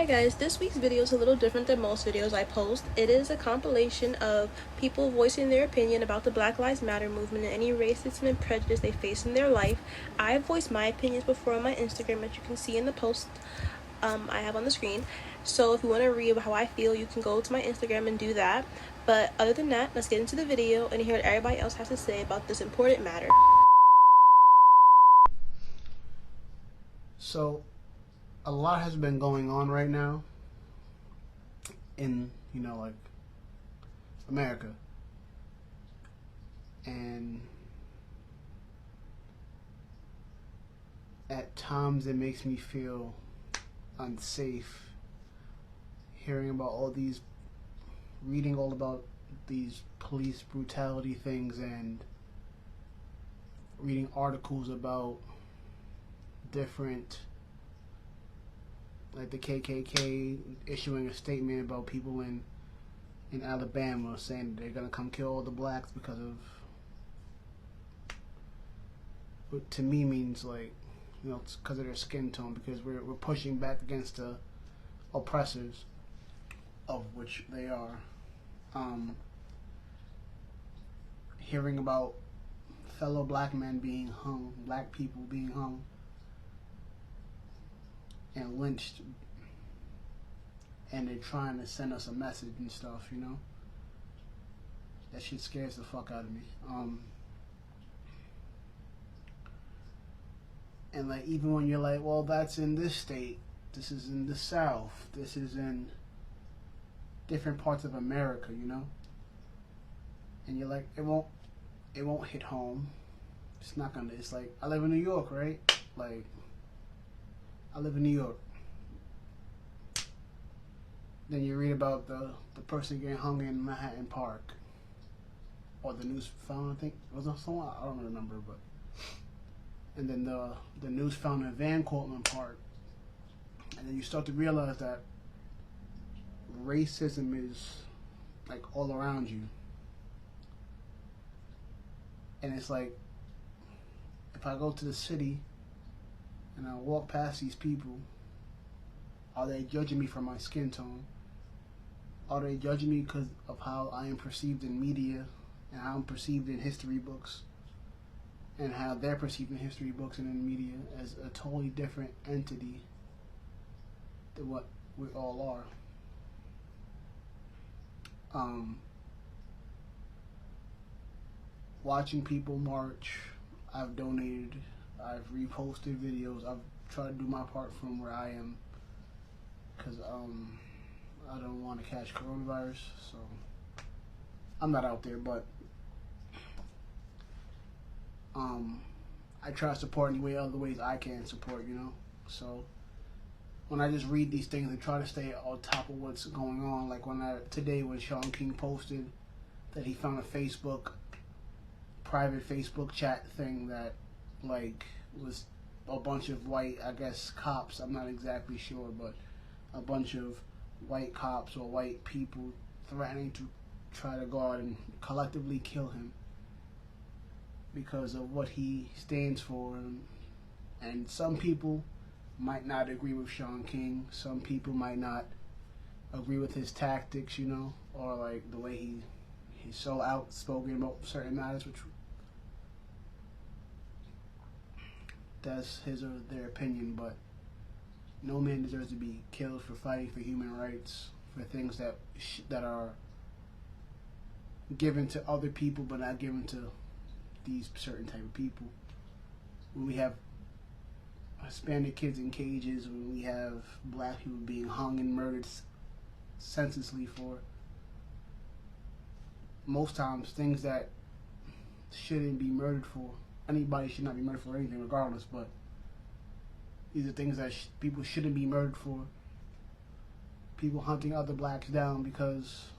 Hi guys, this week's video is a little different than most videos I post. It is a compilation of people voicing their opinion about the Black Lives Matter movement and any racism and prejudice they face in their life. I've voiced my opinions before on my Instagram, as you can see in the post I have on the screen. So if you want to read how I feel, you can go to my Instagram and do that. But other than that, let's get into the video and hear what everybody else has to say about this important matter. So, a lot has been going on right now in, America. And at times it makes me feel unsafe reading all about these police brutality things and reading articles about different, like the KKK issuing a statement about people in Alabama saying they're gonna come kill all the blacks because of what to me means it's because of their skin tone, because we're pushing back against the oppressors, of which they are. Hearing about fellow black men being hung, black people being hung and lynched, and they're trying to send us a message and stuff, that shit scares the fuck out of me. And like, even when you're like, well, that's in this state, this is in the South, this is in different parts of America, and you're like, it won't hit home. It's not gonna. It's like, I live in New York, right? Like, I live in New York. Then you read about the person getting hung in Manhattan Park, or the news found, I think was it someone, I don't remember, but and then the news found in Van Cortlandt Park, and then you start to realize that racism is like all around you, and it's like, if I go to the city and I walk past these people, are they judging me for my skin tone? Are they judging me because of how I am perceived in media and how I'm perceived in history books, and how they're perceived in history books and in media as a totally different entity than what we all are? Watching people march, I've donated, I've reposted videos, I've tried to do my part from where I am, because I don't want to catch coronavirus, so I'm not out there, but I try to support any other ways I can support, so when I just read these things and try to stay on top of what's going on, like today when Sean King posted that he found a private Facebook chat thing that was a bunch of white, I guess, cops, I'm not exactly sure, but a bunch of white cops or white people threatening to try to go out and collectively kill him because of what he stands for. And some people might not agree with Sean King, some people might not agree with his tactics, or like the way he's so outspoken about certain matters, which that's his or their opinion, but no man deserves to be killed for fighting for human rights, for things that are given to other people but not given to these certain type of people. When we have Hispanic kids in cages, when we have black people being hung and murdered senselessly for, most times, things that shouldn't be murdered for. Anybody should not be murdered for anything regardless, but these are things that people shouldn't be murdered for. People hunting other blacks down because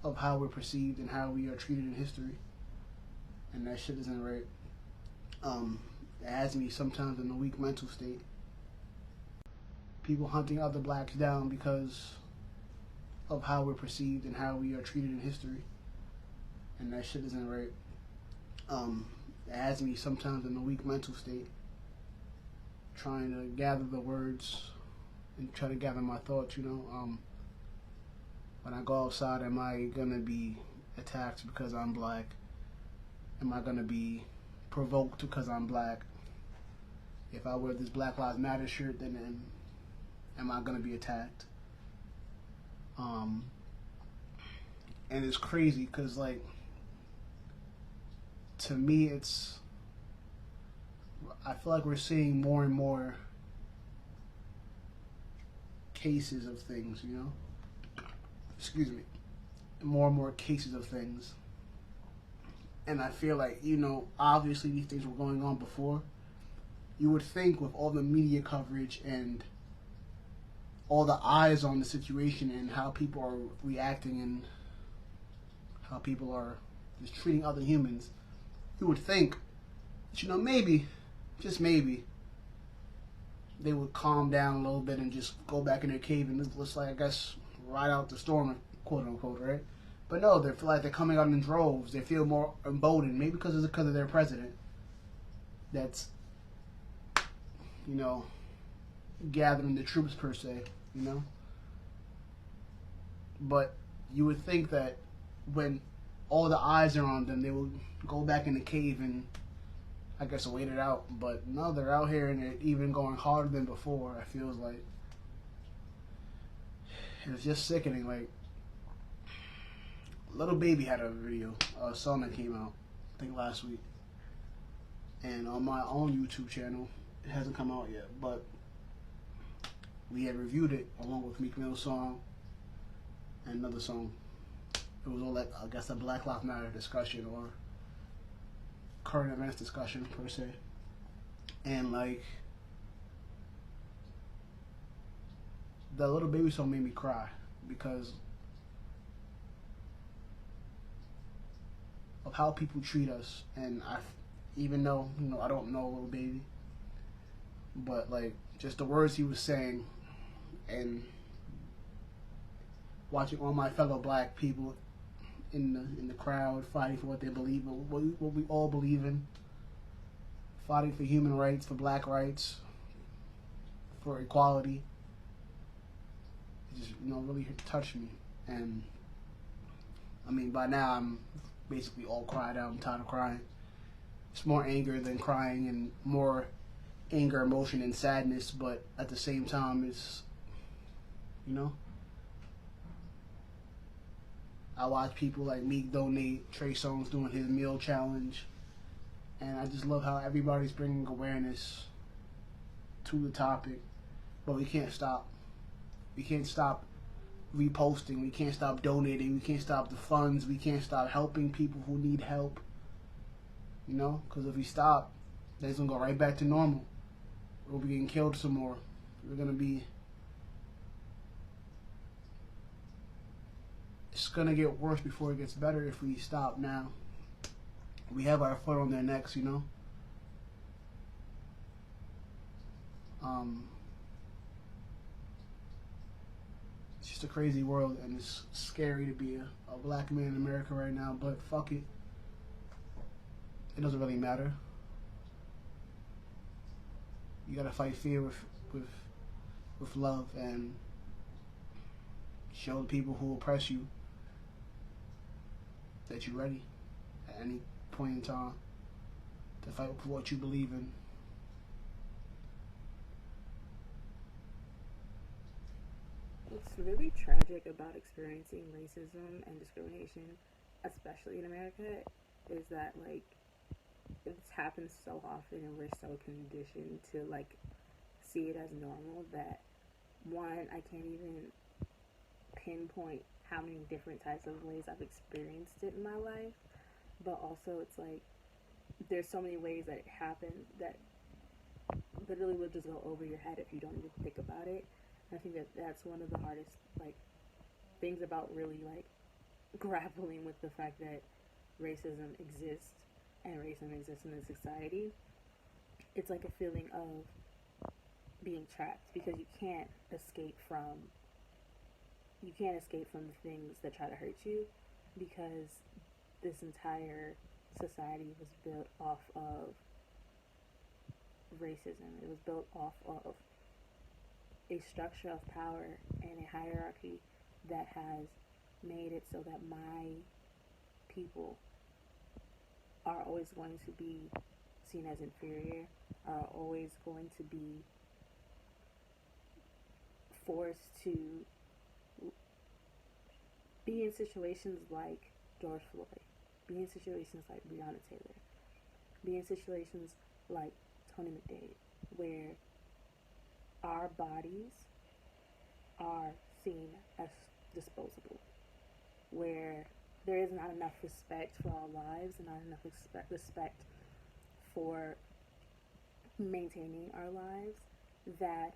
of how we're perceived and how we are treated in history. And that shit isn't right. It has me sometimes in a weak mental state. People hunting other blacks down because of how we're perceived and how we are treated in history. And that shit isn't right. It has me sometimes in a weak mental state, trying to gather the words and try to gather my thoughts. When I go outside, am I gonna be attacked because I'm black? Am I gonna be provoked because I'm black? If I wear this Black Lives Matter shirt, then am I gonna be attacked? And it's crazy because, like, to me, I feel like we're seeing more and more cases of things, Excuse me. More and more cases of things. And I feel like, obviously these things were going on before. You would think with all the media coverage and all the eyes on the situation and how people are reacting and how people are just treating other humans, you would think that, maybe, just maybe, they would calm down a little bit and just go back in their cave and let's, like, I guess, ride out the storm, quote unquote, right? But no, they feel like they're coming out in droves. They feel more emboldened, maybe because of their president that's, gathering the troops per se, But you would think that when all the eyes are on them, they will go back in the cave and, I guess, wait it out. But no, they're out here and they're even going harder than before. I feels like it's just sickening. Like, Little Baby had a video, a song that came out, I think last week, and on my own YouTube channel, it hasn't come out yet, but we had reviewed it along with Meek Mill's song and another song. It was all, like, I guess, a Black Lives Matter discussion or current events discussion per se. And, like, the Little Baby song made me cry because of how people treat us. And even though, I don't know Little Baby, but, like, just the words he was saying and watching all my fellow black people in the crowd fighting for what they believe, what we all believe in, fighting for human rights, for black rights, for equality. It just, really touched me. And I mean, by now I'm basically all cried out. I'm tired of crying. It's more anger than crying, and more anger, emotion, and sadness. But at the same time, it's, I watch people like Meek donate, Trey Songz doing his meal challenge, and I just love how everybody's bringing awareness to the topic. But we can't stop. We can't stop reposting. We can't stop donating. We can't stop the funds. We can't stop helping people who need help. Because if we stop, then it's going to go right back to normal. We'll be getting killed some more. We're going to be... It's going to get worse before it gets better if we stop now. We have our foot on their necks, It's just a crazy world, and it's scary to be a black man in America right now, but fuck it. It doesn't really matter. You gotta fight fear with love and show the people who oppress you that you're ready at any point in time to fight for what you believe in. What's really tragic about experiencing racism and discrimination, especially in America, is that, like, it's happened so often and we're so conditioned to, like, see it as normal that, one, I can't even pinpoint how many different types of ways I've experienced it in my life, but also it's like there's so many ways that it happened that literally will just go over your head if you don't even think about it. I think that that's one of the hardest, like, things about really, like, grappling with the fact that racism exists and racism exists in the society. It's like a feeling of being trapped because you can't escape from the things that try to hurt you, because this entire society was built off of racism. It was built off of a structure of power and a hierarchy that has made it so that my people are always going to be seen as inferior, are always going to be forced to be in situations like George Floyd, be in situations like Breonna Taylor, be in situations like Tony McDade, where our bodies are seen as disposable, where there is not enough respect for our lives and not enough respect for maintaining our lives, that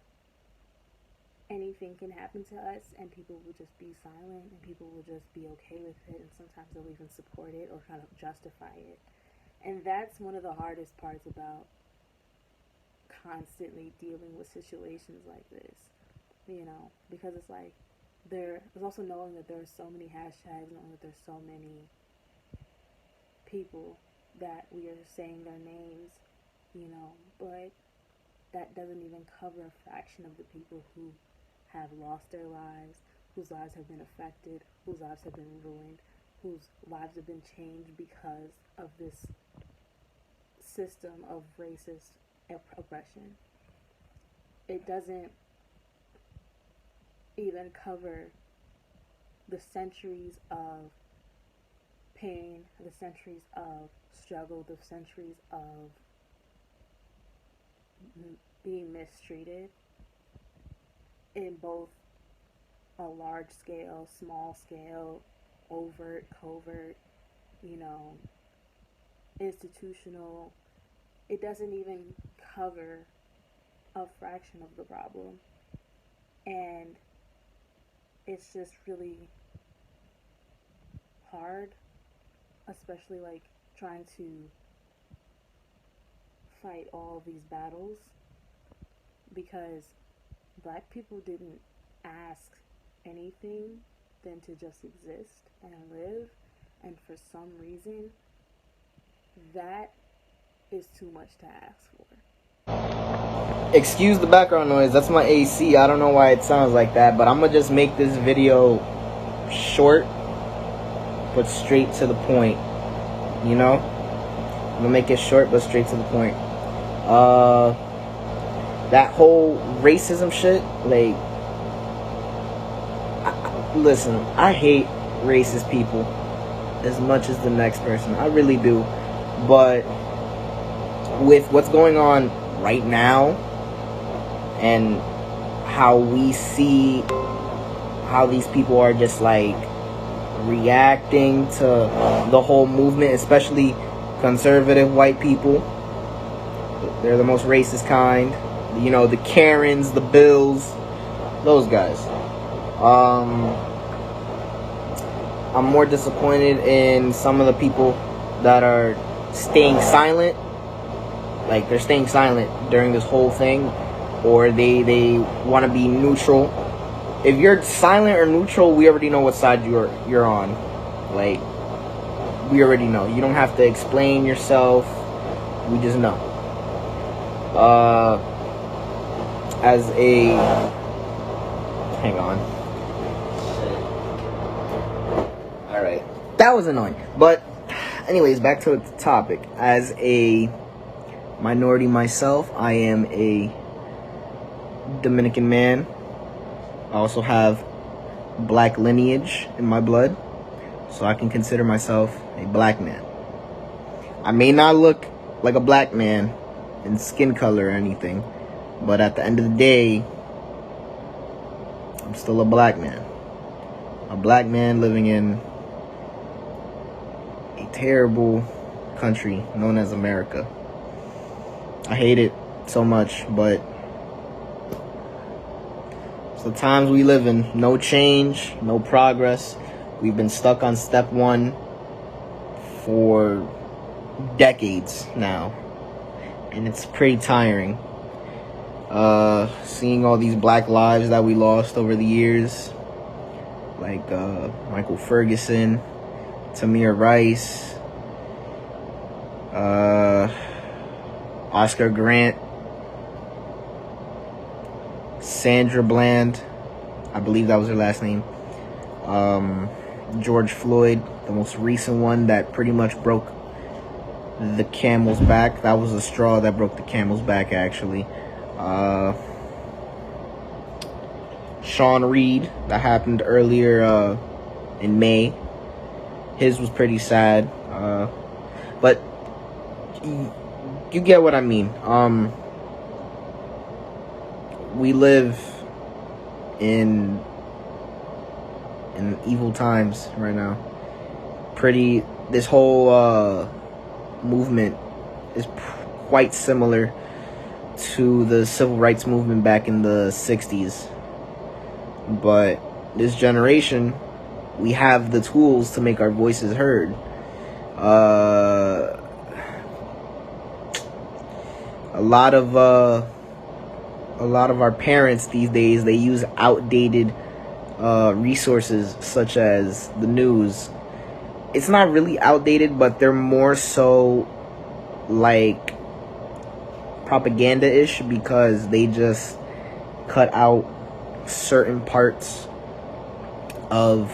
anything can happen to us and people will just be silent and people will just be okay with it, and sometimes they'll even support it or kind of justify it. And that's one of the hardest parts about constantly dealing with situations like this, because it's like there's also knowing that there are so many hashtags, knowing that there's so many people that we are saying their names, but that doesn't even cover a fraction of the people who have lost their lives, whose lives have been affected, whose lives have been ruined, whose lives have been changed because of this system of racist oppression. It doesn't even cover the centuries of pain, the centuries of struggle, the centuries of being mistreated in both a large scale, small scale, overt, covert, institutional. It doesn't even cover a fraction of the problem. And it's just really hard, especially like trying to fight all these battles, because Black people didn't ask anything than to just exist and live, and for some reason that is too much to ask for. Excuse the background noise, that's my AC. I don't know why it sounds like that, but I'm gonna just make this video short but straight to the point. I'm gonna make it short but straight to the point. That whole racism shit, like, listen, I hate racist people as much as the next person. I really do. But with what's going on right now and how we see how these people are just like reacting to the whole movement, especially conservative white people, they're the most racist kind. The Karens, the Bills, those guys. I'm more disappointed in some of the people that are staying silent. Like, they're staying silent during this whole thing, or they want to be neutral. If you're silent or neutral, we already know what side you're on. Like, we already know. You don't have to explain yourself. We just know. Hang on. Alright. That was annoying. But, anyways, back to the topic. As a minority myself, I am a Dominican man. I also have Black lineage in my blood, so I can consider myself a Black man. I may not look like a Black man in skin color or anything, but at the end of the day, I'm still a Black man. A Black man living in a terrible country known as America. I hate it so much, but it's the times we live in. No change, no progress. We've been stuck on step one for decades now, and it's pretty tiring. Seeing all these Black lives that we lost over the years, like Michael Ferguson, Tamir Rice, Oscar Grant, Sandra Bland, I believe that was her last name. George Floyd, the most recent one that pretty much broke the camel's back. That was the straw that broke the camel's back, actually. Sean Reed, that happened earlier in May. His was pretty sad. But you get what I mean. We live in evil times right now. This whole movement is quite similar to the civil rights movement back in the 60s. But this generation, we have the tools to make our voices heard. A lot of our parents these days, they use outdated resources such as the news. It's not really outdated, but they're more so like propaganda-ish, because they just cut out certain parts of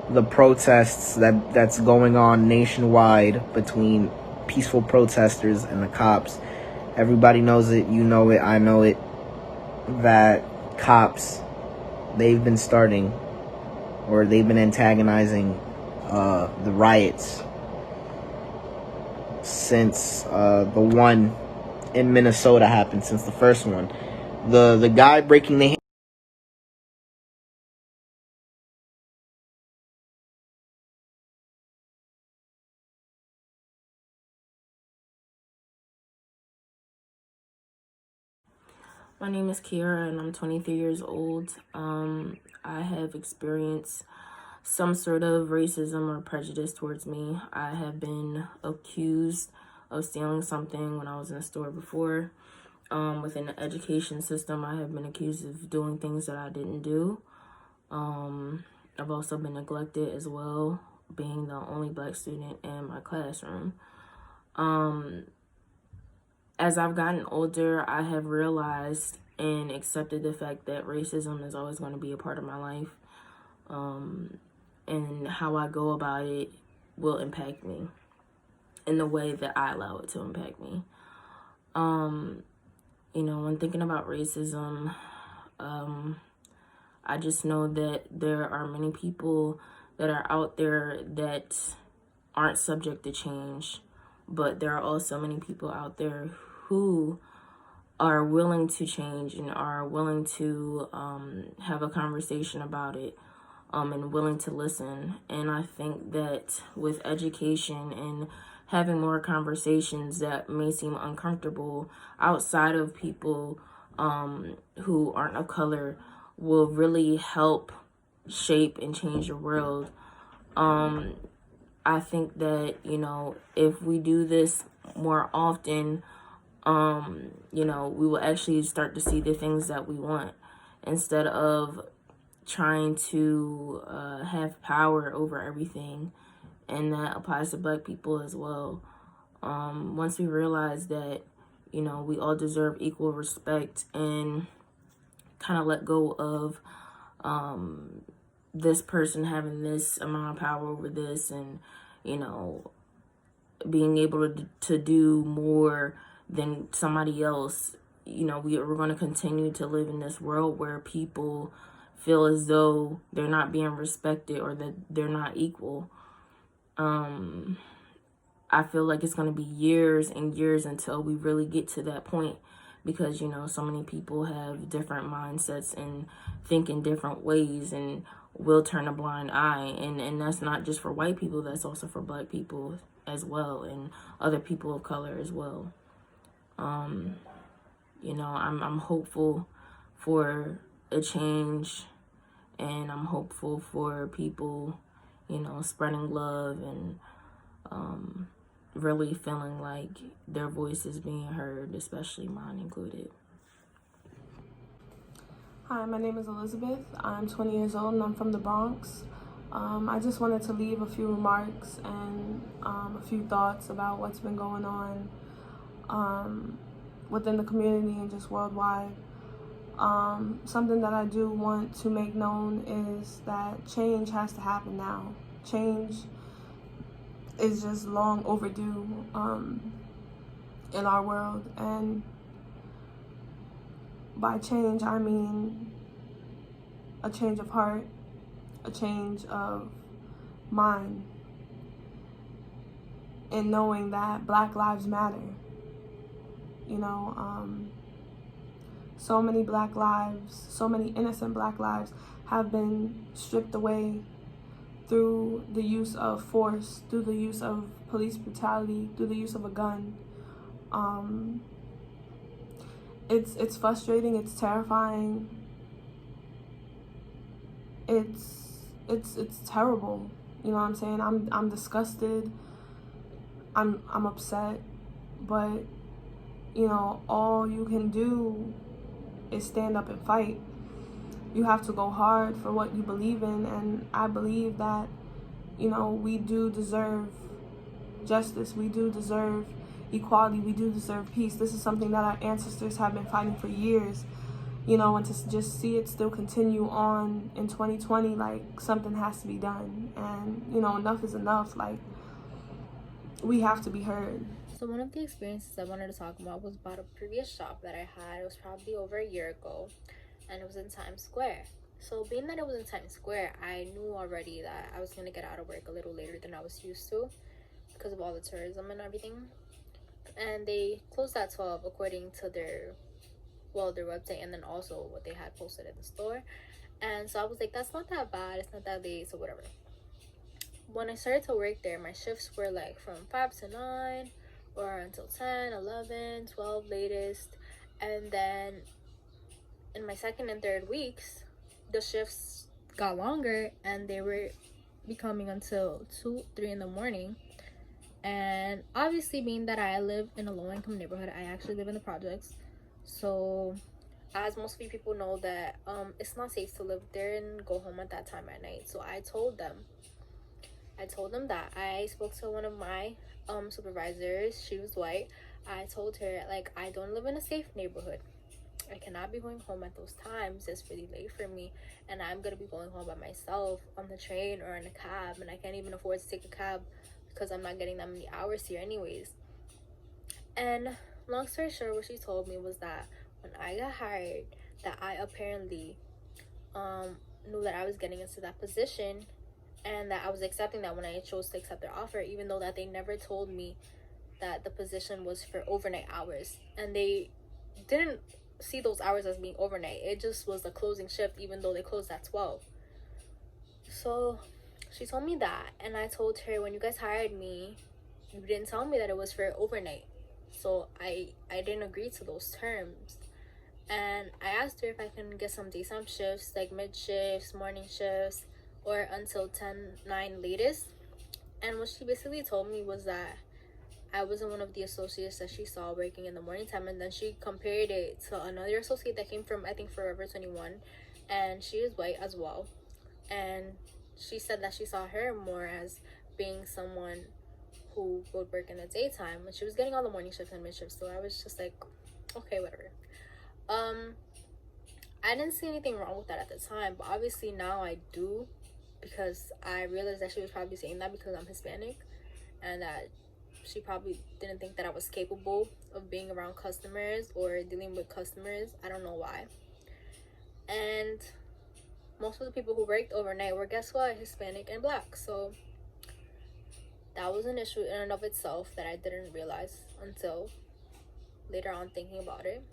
the protests that's going on nationwide between peaceful protesters and the cops. Everybody knows it, you know it, I know it, that cops, they've been antagonizing the riots since the one in Minnesota happened, since the first one. The guy breaking the My name is Kiara and I'm 23 years old. I have experienced some sort of racism or prejudice towards me. I have been accused of stealing something when I was in a store before. Within the education system, I have been accused of doing things that I didn't do. I've also been neglected as well, being the only Black student in my classroom. As I've gotten older, I have realized and accepted the fact that racism is always going to be a part of my life. And how I go about it will impact me in the way that I allow it to impact me. When thinking about racism, I just know that there are many people that are out there that aren't subject to change, but there are also many people out there who are willing to change and are willing to have a conversation about it, and willing to listen. And I think that with education and having more conversations that may seem uncomfortable outside of people who aren't of color will really help shape and change the world. I think that, if we do this more often, we will actually start to see the things that we want, instead of trying to have power over everything. And that applies to Black people as well. Once we realize that, we all deserve equal respect, and kind of let go of this person having this amount of power over this, and, being able to do more than somebody else, we're going to continue to live in this world where people feel as though they're not being respected or that they're not equal. I feel like it's going to be years and years until we really get to that point, because, so many people have different mindsets and think in different ways and will turn a blind eye. And that's not just for white people, that's also for Black people as well, and other people of color as well. I'm hopeful for a change, and I'm hopeful for people, spreading love and really feeling like their voice is being heard, especially mine included. Hi, my name is Elizabeth. I'm 20 years old and I'm from the Bronx. I just wanted to leave a few remarks and a few thoughts about what's been going on within the community and just worldwide. Something that I do want to make known is that change has to happen now. Change is just long overdue in our world, and by change I mean a change of heart, a change of mind, in knowing that Black lives matter. You know, so many Black lives, so many innocent Black lives have been stripped away through the use of force, through the use of police brutality, through the use of a gun. It's frustrating, it's terrifying, it's terrible. You know what I'm saying? I'm disgusted, I'm upset, but you know, all you can do is stand up and fight. You have to go hard for what you believe in, and I believe that, you know, we do deserve justice, we do deserve equality, we do deserve peace. This is something that our ancestors have been fighting for years, you know, and to just see it still continue on in 2020, like, something has to be done. And, you know, enough is enough. Like, we have to be heard. So one of the experiences I wanted to talk about was about a previous job that I had. It was probably over a year ago, and it was in Times Square. So being that it was in Times Square, I knew already that I was going to get out of work a little later than I was used to because of all the tourism and everything. And they closed at 12 according to their website, and then also what they had posted in the store. And so I was like, that's not that bad, it's not that late, so whatever. When I started to work there, my shifts were like from 5 to 9 or until 10, 11, 12 latest. And then in my second and third weeks, the shifts got longer and they were becoming until 2, 3 in the morning. And obviously, being that I live in a low-income neighborhood, I actually live in the projects. So as most of you people know that it's not safe to live there and go home at that time at night. So I told them that I spoke to one of my supervisors. She was white. I told her, like, I don't live in a safe neighborhood. I cannot be going home at those times. It's really late for me, and I'm gonna be going home by myself on the train or in a cab, and I can't even afford to take a cab because I'm not getting that many hours here anyways. And long story short, what she told me was that when I got hired, that I apparently knew that I was getting into that position, and that I was accepting that when I chose to accept their offer, even though that they never told me that the position was for overnight hours, and they didn't see those hours as being overnight. It just was the closing shift, even though they closed at 12. So she told me that, and I told her, when you guys hired me, you didn't tell me that it was for overnight. So I didn't agree to those terms. And I asked her if I can get some daytime shifts, like mid shifts, morning shifts, or until 10-9 latest. And what she basically told me was that I wasn't one of the associates that she saw working in the morning time. And then she compared it to another associate that came from, I think, Forever 21, and she is white as well. And she said that she saw her more as being someone who would work in the daytime, and she was getting all the morning shifts and mid shifts. So I was just like, okay, whatever. I didn't see anything wrong with that at the time, but obviously now I do, because I realized that she was probably saying that because I'm Hispanic, and that she probably didn't think that I was capable of being around customers or dealing with customers. I don't know why. And most of the people who worked overnight were, guess what, Hispanic and Black. So that was an issue in and of itself that I didn't realize until later on thinking about it.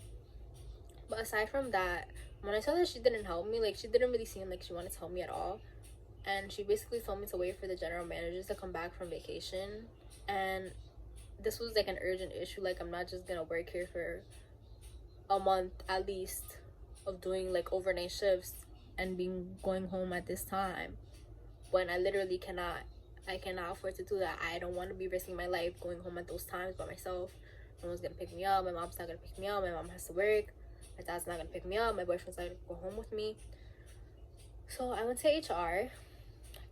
But aside from that, when I saw that she didn't help me, like, she didn't really seem like she wanted to help me at all. And she basically told me to wait for the general managers to come back from vacation. And this was like an urgent issue. Like, I'm not just gonna work here for a month at least of doing like overnight shifts and going home at this time when I literally cannot afford to do that. I don't want to be risking my life going home at those times by myself. No one's gonna pick me up. My mom's not gonna pick me up. My mom has to work. My dad's not gonna pick me up. My boyfriend's not gonna go home with me. So I went to HR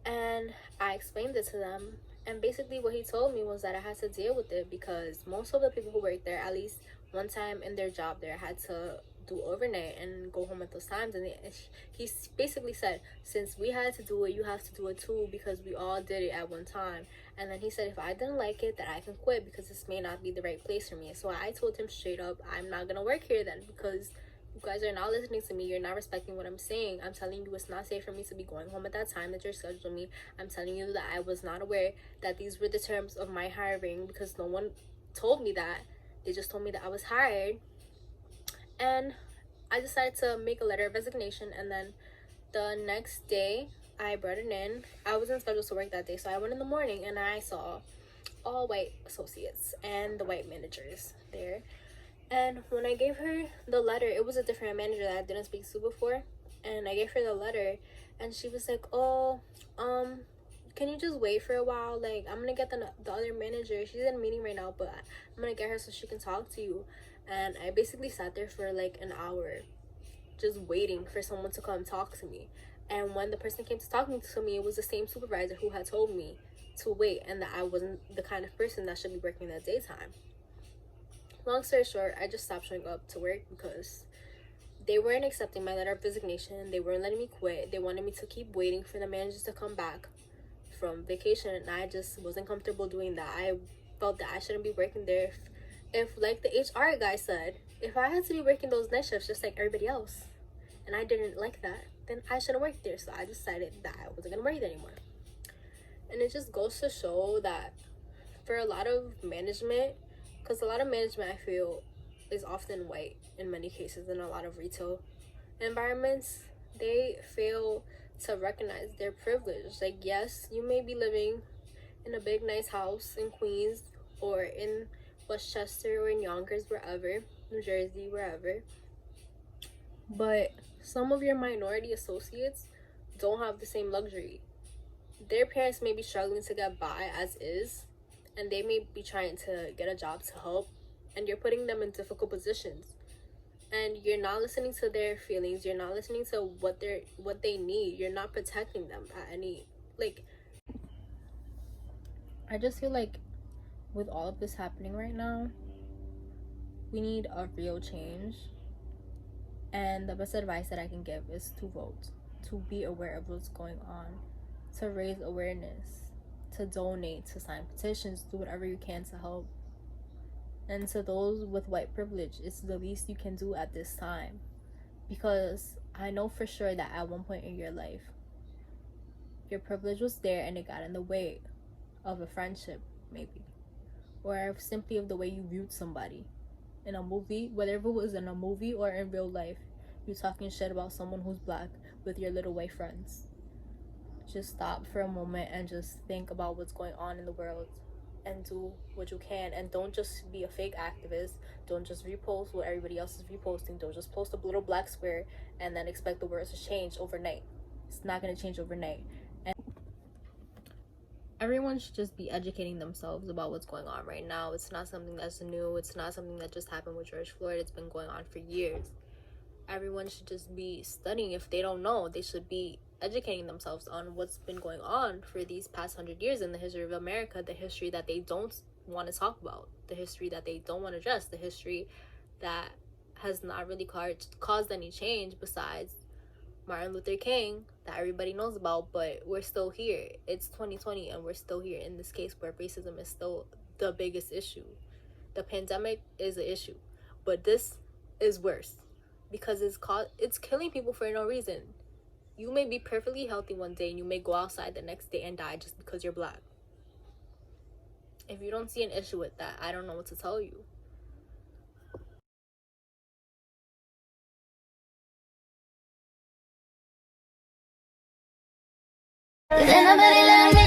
and I explained it to them, and basically what he told me was that I had to deal with it because most of the people who work there, at least one time in their job there, had to do overnight and go home at those times. And he basically said, since we had to do it, you have to do it too, because we all did it at one time. And then he said, if I didn't like it, that I can quit, because this may not be the right place for me. So I told him straight up, I'm not gonna work here then, because you guys are not listening to me. You're not respecting what I'm saying. I'm telling you it's not safe for me to be going home at that time that you're scheduling me. I'm telling you that I was not aware that these were the terms of my hiring, because no one told me that. They just told me that I was hired. And I decided to make a letter of resignation. And then the next day I brought it in. I wasn't scheduled to work that day, so I went in the morning and I saw all white associates and the white managers there. And when I gave her the letter, it was a different manager that I didn't speak to before. And I gave her the letter, and she was like, oh, can you just wait for a while? Like, I'm gonna get the other manager. She's in a meeting right now, but I'm gonna get her so she can talk to you. And I basically sat there for like an hour, just waiting for someone to come talk to me. And when the person came to talk to me, it was the same supervisor who had told me to wait, and that I wasn't the kind of person that should be working that daytime. Long story short, I just stopped showing up to work because they weren't accepting my letter of resignation. They weren't letting me quit. They wanted me to keep waiting for the managers to come back from vacation, and I just wasn't comfortable doing that. I felt that I shouldn't be working there. If like the HR guy said, if I had to be working those night shifts just like everybody else, and I didn't like that, then I shouldn't work there. So I decided that I wasn't gonna work there anymore. And it just goes to show that for a lot of management, because a lot of management I feel is often white in many cases in a lot of retail environments, they fail to recognize their privilege. Like, yes, you may be living in a big nice house in Queens or in Westchester or in Yonkers, wherever, New Jersey, wherever, but some of your minority associates don't have the same luxury. Their parents may be struggling to get by as is, and they may be trying to get a job to help, and you're putting them in difficult positions, and you're not listening to their feelings. You're not listening to what they need. You're not protecting them at any, like, I just feel like with all of this happening right now, we need a real change. And the best advice that I can give is to vote, to be aware of what's going on, to raise awareness, to donate, to sign petitions, do whatever you can to help. And to those with white privilege, it's the least you can do at this time. Because I know for sure that at one point in your life, your privilege was there and it got in the way of a friendship, maybe. Or simply of the way you viewed somebody. In a movie, whether it was in a movie or in real life, you're talking shit about someone who's black with your little white friends. Just stop for a moment and just think about what's going on in the world and do what you can. And don't just be a fake activist. Don't just repost what everybody else is reposting. Don't just post a little black square and then expect the world to change overnight. It's not going to change overnight. And everyone should just be educating themselves about what's going on right now. It's not something that's new. It's not something that just happened with George Floyd. It's been going on for years. Everyone should just be studying. If they don't know, they should be educating themselves on what's been going on for these past 100 years in the history of America, the history that they don't want to talk about, the history that they don't want to address, the history that has not really caused any change besides Martin Luther King, that everybody knows about, but we're still here. It's 2020 and we're still here in this case where racism is still the biggest issue. The pandemic is an issue, but this is worse because it's killing people for no reason. You may be perfectly healthy one day and you may go outside the next day and die just because you're black. If you don't see an issue with that, I don't know what to tell you. Cause ain't nobody love me.